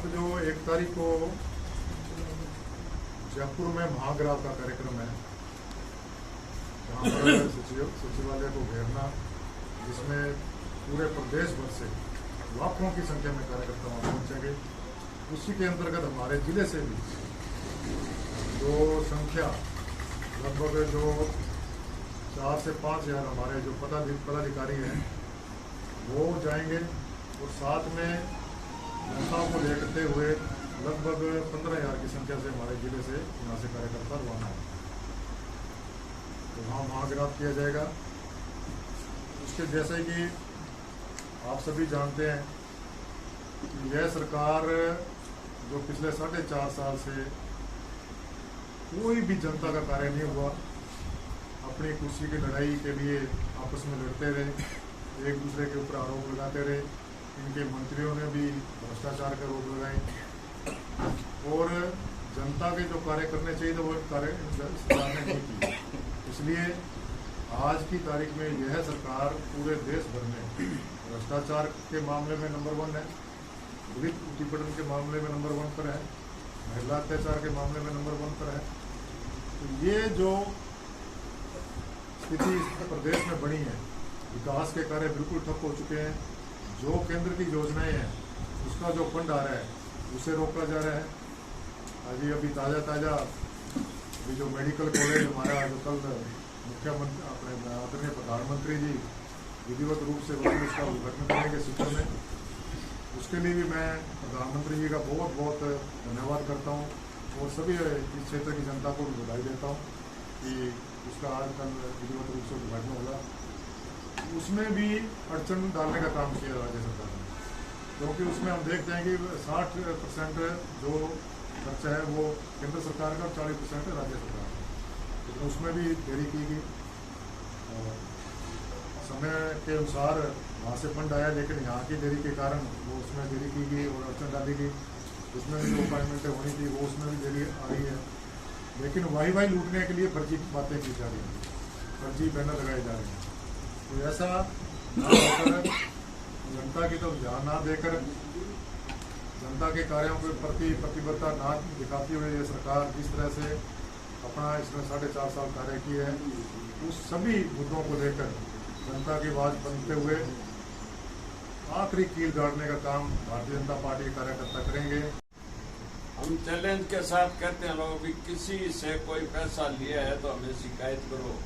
आप जो 1 तारीख को जयपुर में महाग्राव का कार्यक्रम है, जहाँ पर सचिवालय को घेरना, जिसमें पूरे प्रदेश भर से लाखों की संख्या में कार्यकर्ता वहाँ पहुँचेंगे, उसी के अंतर्गत हमारे जिले से भी जो संख्या लगभग जो 4 से 5 हज़ार हमारे जो पदाधिकारी हैं वो जाएंगे, और साथ में जनता को लेते हुए लगभग 15,000 की संख्या से हमारे जिले से यहाँ से कार्यकर्ता रवाना है। तो वहाँ महाग्राव किया जाएगा। उसके जैसे कि आप सभी जानते हैं कि यह सरकार जो पिछले 4.5 साल से कोई भी जनता का कार्य नहीं हुआ, अपनी कुर्सी की लड़ाई के लिए आपस में लड़ते रहे, एक दूसरे के ऊपर आरोप लगाते रहे। इनके मंत्रियों ने भी भ्रष्टाचार का आरोप लगाए, और जनता के जो कार्य करने चाहिए वो कार्य सरकार ने नहीं किए। इसलिए आज की तारीख में यह सरकार पूरे देश भर में भ्रष्टाचार के मामले में नंबर 1 है, दलित उत्पीड़न के मामले में नंबर 1 पर है, महिला अत्याचार के मामले में नंबर 1 पर है। तो ये जो स्थिति इस प्रदेश में बनी है, विकास के कार्य बिल्कुल ठप हो चुके हैं। जो केंद्र की योजनाएं हैं उसका जो फंड आ रहा है उसे रोका जा रहा है। अभी ताज़ा अभी जो मेडिकल कॉलेज हमारा जो कल मुख्यमंत्री अपने आदरणीय प्रधानमंत्री जी विधिवत रूप से उसका उद्घाटन करेंगे शिखर में, उसके लिए भी मैं प्रधानमंत्री जी का बहुत बहुत धन्यवाद करता हूँ, और सभी इस क्षेत्र की जनता को भी बधाई देता हूँ कि उसका आज कल विधिवत रूप से उद्घाटन होगा। उसमें भी अड़चन डालने का काम किया राज्य सरकार ने, क्योंकि उसमें हम देखते हैं कि 60% जो खर्चा है वो केंद्र सरकार का और 40% राज्य सरकार का, लेकिन उसमें भी देरी की गई। समय के अनुसार वहाँ से फंड आया, लेकिन यहाँ की देरी के कारण वो उसमें देरी की गई और अड़चन डाली गई। उसमें भी जो अपॉइंटमेंटें होनी थी वो उसमें भी देरी आ रही है। लेकिन वाही लूटने के लिए फर्जी बातें की जा रही हैं, फर्जी बैनर लगाए जा रहे हैं। तो ऐसा ना होकर जनता की तरफ ध्यान ना देकर जनता के कार्यों के प्रति प्रतिबद्धता ना दिखाती हुए ये सरकार जिस तरह से अपना इसमें 4.5 साल कार्य किए हैं, उस सभी मुद्दों को लेकर जनता की आवाज़ बनते हुए आखिरी कील गाड़ने का काम भारतीय जनता पार्टी के कार्यकर्ता करेंगे। हम चैलेंज के साथ कहते हैं लोग भी किसी से कोई पैसा लिया है तो हमें शिकायत करो।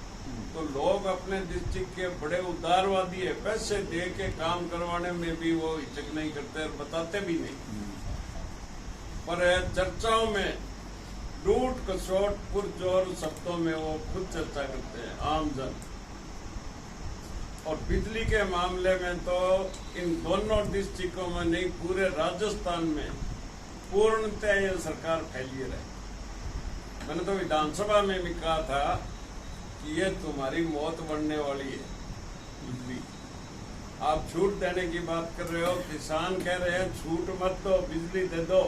तो लोग अपने डिस्ट्रिक्ट के बड़े उदारवादी है, पैसे दे के काम करवाने में भी वो हिचक नहीं करते और बताते भी नहीं, पर चर्चाओं में लूट खसोट पुरजोर शब्दों में वो खुद चर्चा करते हैं आम जन। और बिजली के मामले में तो इन दोनों डिस्ट्रिक्टों में नहीं, पूरे राजस्थान में पूर्णतः ये सरकार फेलियर है। मैंने तो विधानसभा में भी कहा था कि ये तुम्हारी मौत बनने वाली है बिजली। आप छूट देने की बात कर रहे हो, किसान कह रहे हैं छूट मत दो, बिजली दे दो।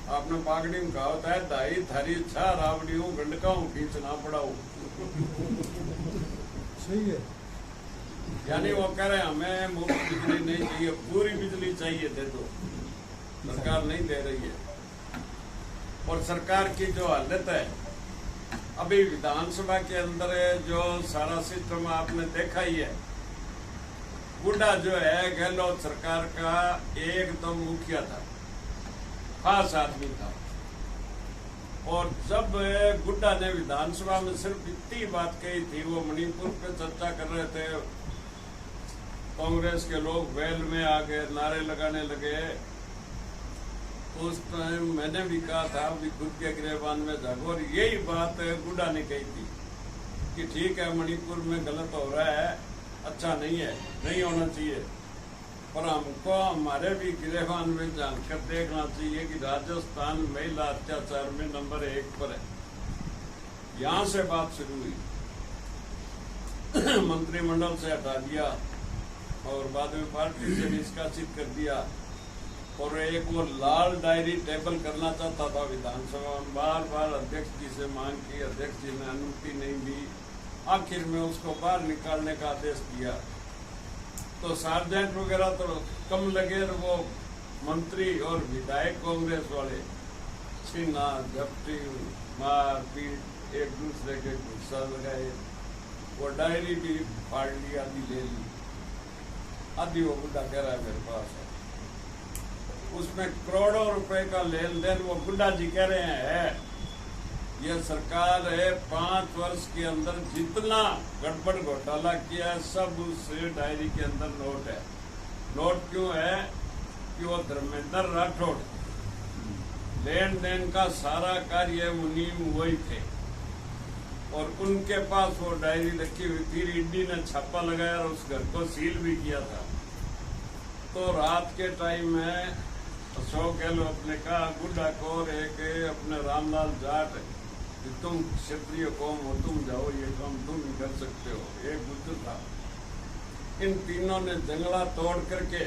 आपने पागड़ी में कहा होता है दाई थारी छा रावड़ी हूँ गंडका हूँ खींचना पड़ा हूँ। सही है। यानी वो कह रहे हैं हमें मुफ्त बिजली नहीं चाहिए, पूरी बिजली चाहिए, दे दो। सरकार नहीं दे रही है। और सरकार की जो हालत है, अभी विधानसभा के अंदर जो सारा सिस्टम आपने देखा ही है। गुड्डा जो है गहलोत सरकार का एकदम मुखिया था, खास आदमी था, और जब गुड्डा ने विधानसभा में सिर्फ इतनी बात कही थी, वो मणिपुर पे चर्चा कर रहे थे, कांग्रेस के लोग वेल में आ गए, नारे लगाने लगे। उस टाइम मैंने भी कहा था भी खुद के गिरबान में जागो, और यही बात गुड्डा ने कही थी कि ठीक है मणिपुर में गलत हो रहा है, अच्छा नहीं है, नहीं होना चाहिए, पर हमको हमारे भी गिरबान में जानकर देखना चाहिए कि राजस्थान महिला अत्याचार में नंबर 1 पर है। यहाँ से बात शुरू हुई, मंत्रिमंडल से हटा दिया और बाद में पार्टी से निष्कासित कर दिया। और एक वो लाल डायरी टेबल करना चाहता था विधानसभा में, बार बार अध्यक्ष जी से मांग की, अध्यक्ष जी ने अनुमति नहीं दी, आखिर में उसको बाहर निकालने का आदेश दिया। तो सार्जेंट वगैरह तो कम लगे और वो मंत्री और विधायक कांग्रेस वाले छीना झपटी मारपीट एक दूसरे के गुस्सा लगाए। वो डायरी भी फाड़ ली, आधी ले ली, आधी वो बुढ़ा कह रहा है मेरे पास है। उसमें करोड़ों रुपए का लेन देन वो बुढ़ा जी कह रहे हैं। ये सरकार है 5 वर्ष के अंदर जितना गड़बड़ घोटाला किया है सब उस डायरी के अंदर नोट है। नोट क्यों है कि वो धर्मेंद्र राठौड़ लेन देन का सारा कार्य मुनीम वही थे और उनके पास वो डायरी रखी हुई थी। ईडी ने छापा लगाया और उस घर को सील भी किया था। तो रात के टाइम में अशोक गहलोत ने कहा बुढ़ा को एक अपने रामलाल जाट कि तुम क्षत्रिय कौम हो, तुम जाओ, ये काम तुम भी कर सकते हो। एक बुद्ध था। इन तीनों ने जंगला तोड़ करके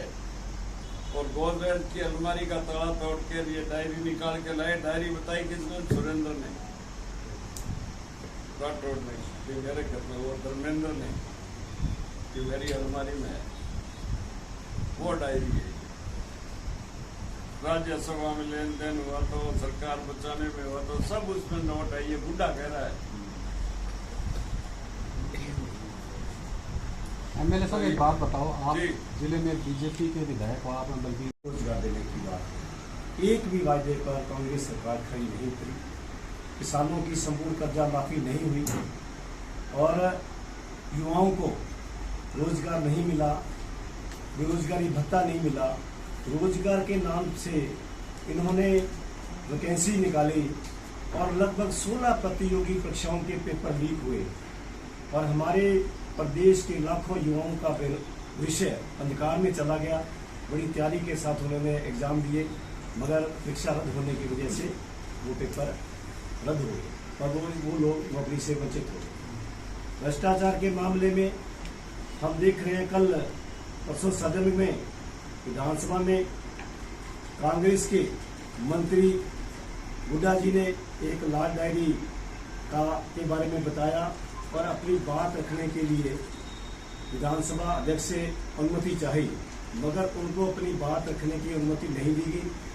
और गोदरेज की अलमारी का ताला तोड़ के ये डायरी निकाल के लाए। डायरी बताई किसने? सुरेंद्र ने, राठौड़ ने, कि मेरे घर में, वो धर्मेंद्र ने कि मेरी अलमारी में है वो डायरी है। राज्यसभा में लेन देन हुआ तो सरकार बचाने में हुआ तो सब उसमें नोट है। ये बुढ़ा कह रहा है। एमएलए साहब एक बात बताओ, आप जी। जिले में बीजेपी के विधायक हो, आपने बल्कि रोजगार देने की बात, एक भी वायदे पर कांग्रेस सरकार खड़ी नहीं उतरी। किसानों की संपूर्ण कर्जा माफी नहीं हुई और युवाओं को रोजगार नहीं मिला, बेरोजगारी भत्ता नहीं मिला। रोजगार के नाम से इन्होंने वैकेंसी निकाली और लगभग 16 प्रतियोगी परीक्षाओं के पेपर लीक हुए और हमारे प्रदेश के लाखों युवाओं का भविष्य अंधकार में चला गया। बड़ी तैयारी के साथ उन्होंने एग्जाम दिए मगर परीक्षा रद्द होने की वजह से वो पेपर रद्द हो गए और वो लोग नौकरी से वंचित हो गए। भ्रष्टाचार के मामले में हम देख रहे हैं, कल परसों सदन में विधानसभा में कांग्रेस के मंत्री बुड्ढा जी ने एक लाल डायरी के बारे में बताया और अपनी बात रखने के लिए विधानसभा अध्यक्ष से अनुमति चाहिए मगर उनको अपनी बात रखने की अनुमति नहीं दी गई।